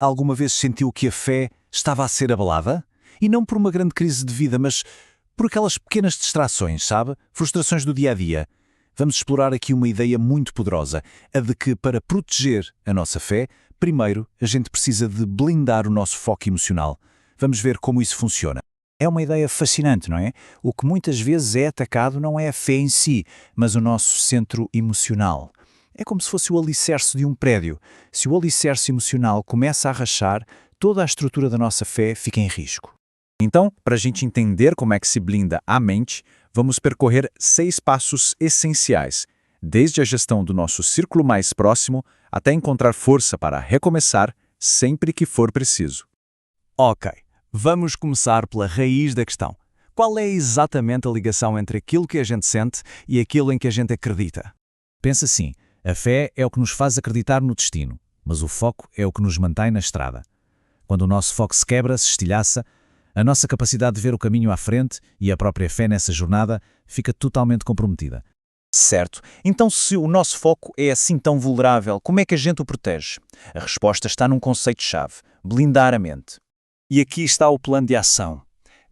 Alguma vez sentiu que a fé estava a ser abalada? E não por uma grande crise de vida, mas por aquelas pequenas distrações, sabe? Frustrações do dia a dia. Vamos explorar aqui uma ideia muito poderosa, a de que para proteger a nossa fé, primeiro a gente precisa de blindar o nosso foco emocional. Vamos ver como isso funciona. É uma ideia fascinante, não é? O que muitas vezes é atacado não é a fé em si, mas o nosso centro emocional. É como se fosse o alicerce de um prédio. Se o alicerce emocional começa a rachar, toda a estrutura da nossa fé fica em risco. Então, para a gente entender como é que se blinda a mente, vamos percorrer 6 passos essenciais, desde a gestão do nosso círculo mais próximo até encontrar força para recomeçar sempre que for preciso. Ok, vamos começar pela raiz da questão. Qual é exatamente a ligação entre aquilo que a gente sente e aquilo em que a gente acredita? Pensa assim, a fé é o que nos faz acreditar no destino, mas o foco é o que nos mantém na estrada. Quando o nosso foco se quebra, se estilhaça, a nossa capacidade de ver o caminho à frente e a própria fé nessa jornada fica totalmente comprometida. Certo. Então, se o nosso foco é assim tão vulnerável, como é que a gente o protege? A resposta está num conceito-chave: blindar a mente. E aqui está o plano de ação.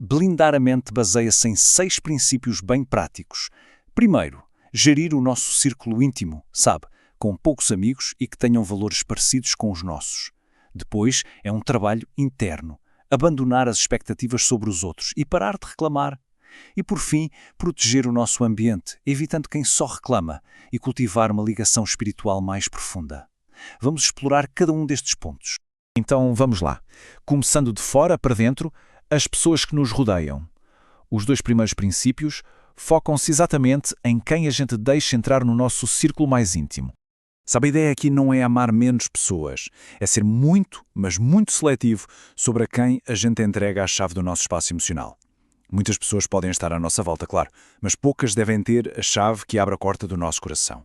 Blindar a mente baseia-se em 6 princípios bem práticos. Primeiro, gerir o nosso círculo íntimo, sabe, com poucos amigos e que tenham valores parecidos com os nossos. Depois, é um trabalho interno. Abandonar as expectativas sobre os outros e parar de reclamar. E, por fim, proteger o nosso ambiente, evitando quem só reclama, e cultivar uma ligação espiritual mais profunda. Vamos explorar cada um destes pontos. Então vamos lá. Começando de fora para dentro, as pessoas que nos rodeiam. Os 2 primeiros princípios focam-se exatamente em quem a gente deixa entrar no nosso círculo mais íntimo. Sabe, a ideia aqui não é amar menos pessoas, é ser muito, mas muito seletivo sobre a quem a gente entrega a chave do nosso espaço emocional. Muitas pessoas podem estar à nossa volta, claro, mas poucas devem ter a chave que abre a porta do nosso coração.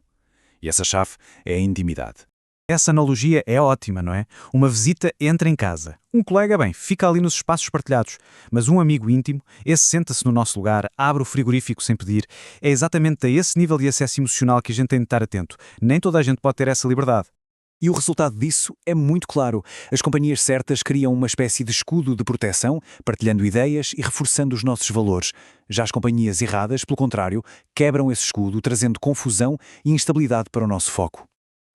E essa chave é a intimidade. Essa analogia é ótima, não é? Uma visita entra em casa. Um colega, bem, fica ali nos espaços partilhados. Mas um amigo íntimo, esse senta-se no nosso lugar, abre o frigorífico sem pedir. É exatamente a esse nível de acesso emocional que a gente tem de estar atento. Nem toda a gente pode ter essa liberdade. E o resultado disso é muito claro. As companhias certas criam uma espécie de escudo de proteção, partilhando ideias e reforçando os nossos valores. Já as companhias erradas, pelo contrário, quebram esse escudo, trazendo confusão e instabilidade para o nosso foco.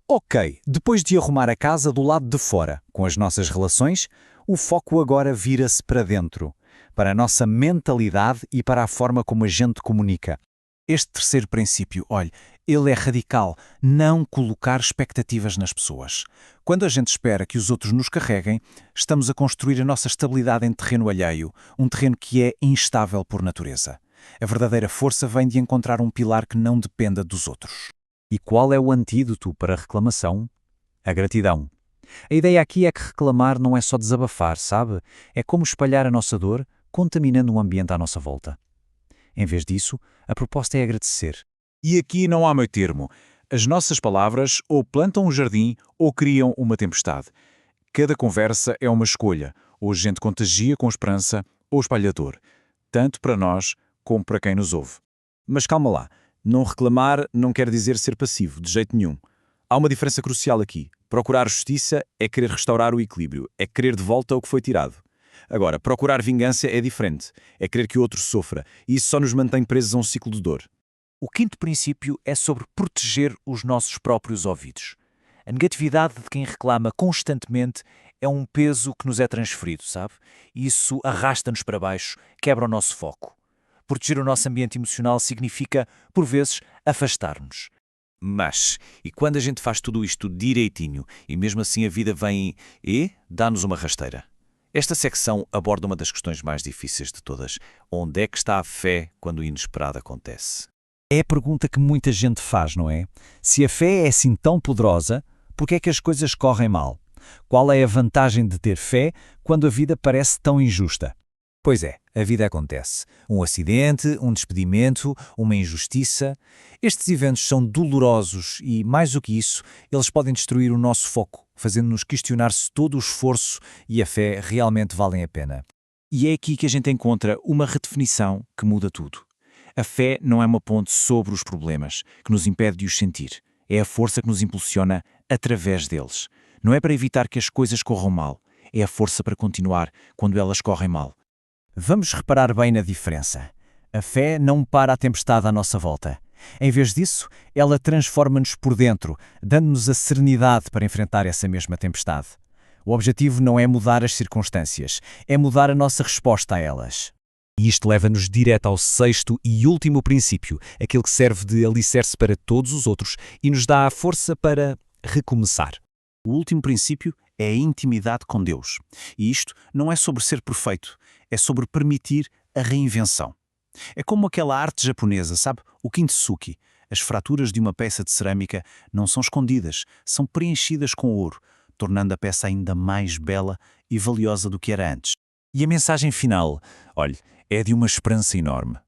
Ok, depois de arrumar a casa do lado de fora, com as nossas relações, o foco agora vira-se para dentro, para a nossa mentalidade e para a forma como a gente comunica. Este terceiro princípio, olhe, ele é radical, não colocar expectativas nas pessoas. Quando a gente espera que os outros nos carreguem, estamos a construir a nossa estabilidade em terreno alheio, um terreno que é instável por natureza. A verdadeira força vem de encontrar um pilar que não dependa dos outros. E qual é o antídoto para a reclamação? A gratidão. A ideia aqui é que reclamar não é só desabafar, sabe? É como espalhar a nossa dor, contaminando o ambiente à nossa volta. Em vez disso, a proposta é agradecer. E aqui não há meio termo. As nossas palavras ou plantam um jardim ou criam uma tempestade. Cada conversa é uma escolha. Ou a gente contagia com esperança ou espalha dor. Tanto para nós como para quem nos ouve. Mas calma lá. Não reclamar não quer dizer ser passivo, de jeito nenhum. Há uma diferença crucial aqui. Procurar justiça é querer restaurar o equilíbrio, é querer de volta o que foi tirado. Agora, procurar vingança é diferente, é querer que o outro sofra, e isso só nos mantém presos a um ciclo de dor. O quinto princípio é sobre proteger os nossos próprios ouvidos. A negatividade de quem reclama constantemente é um peso que nos é transferido, sabe? E isso arrasta-nos para baixo, quebra o nosso foco. Proteger o nosso ambiente emocional significa, por vezes, afastar-nos. Mas, e quando a gente faz tudo isto direitinho, e mesmo assim a vida vem e dá-nos uma rasteira? Esta secção aborda uma das questões mais difíceis de todas. Onde é que está a fé quando o inesperado acontece? É a pergunta que muita gente faz, não é? Se a fé é assim tão poderosa, por que é que as coisas correm mal? Qual é a vantagem de ter fé quando a vida parece tão injusta? Pois é, a vida acontece. Um acidente, um despedimento, uma injustiça. Estes eventos são dolorosos e, mais do que isso, eles podem destruir o nosso foco, fazendo-nos questionar se todo o esforço e a fé realmente valem a pena. E é aqui que a gente encontra uma redefinição que muda tudo. A fé não é uma ponte sobre os problemas, que nos impede de os sentir. É a força que nos impulsiona através deles. Não é para evitar que as coisas corram mal, é a força para continuar quando elas correm mal. Vamos reparar bem na diferença. A fé não para a tempestade à nossa volta. Em vez disso, ela transforma-nos por dentro, dando-nos a serenidade para enfrentar essa mesma tempestade. O objetivo não é mudar as circunstâncias, é mudar a nossa resposta a elas. E isto leva-nos direto ao sexto e último princípio, aquele que serve de alicerce para todos os outros e nos dá a força para recomeçar. O último princípio é a intimidade com Deus. E isto não é sobre ser perfeito, é sobre permitir a reinvenção. É como aquela arte japonesa, sabe? O kintsugi. As fraturas de uma peça de cerâmica não são escondidas, são preenchidas com ouro, tornando a peça ainda mais bela e valiosa do que era antes. E a mensagem final, olhe, é de uma esperança enorme.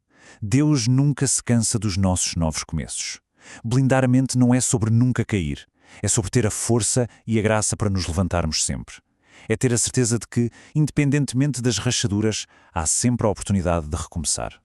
Deus nunca se cansa dos nossos novos começos. Blindar a mente não é sobre nunca cair, é sobre ter a força e a graça para nos levantarmos sempre. É ter a certeza de que, independentemente das rachaduras, há sempre a oportunidade de recomeçar.